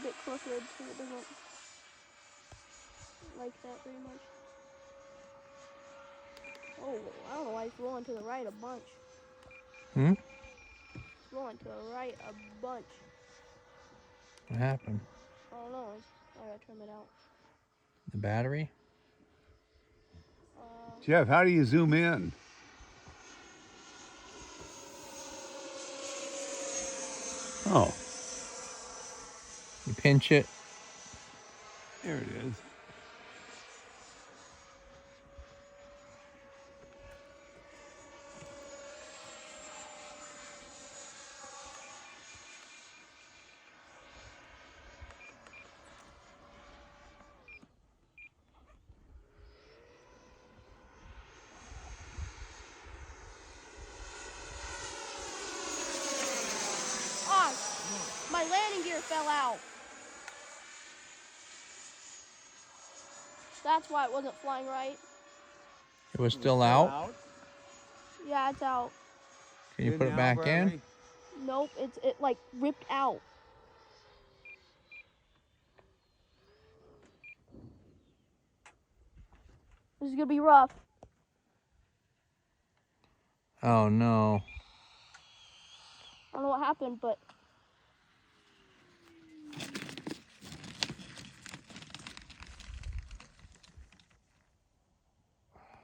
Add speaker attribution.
Speaker 1: bit crooked so it doesn't like that very much. Oh, I don't know why it's rolling to the right a bunch. It's rolling to the right a bunch.
Speaker 2: What happened?
Speaker 1: I don't know. I gotta trim it out.
Speaker 2: The battery?
Speaker 3: Jeff, how do you zoom in? Oh.
Speaker 2: You pinch it.
Speaker 3: There it is.
Speaker 1: My landing gear fell out. That's why it wasn't flying right.
Speaker 2: It was still out?
Speaker 1: Yeah, it's out.
Speaker 2: Can you put it back in?
Speaker 1: Nope, it like ripped out. This is gonna be rough.
Speaker 2: Oh no.
Speaker 1: I don't know what happened, but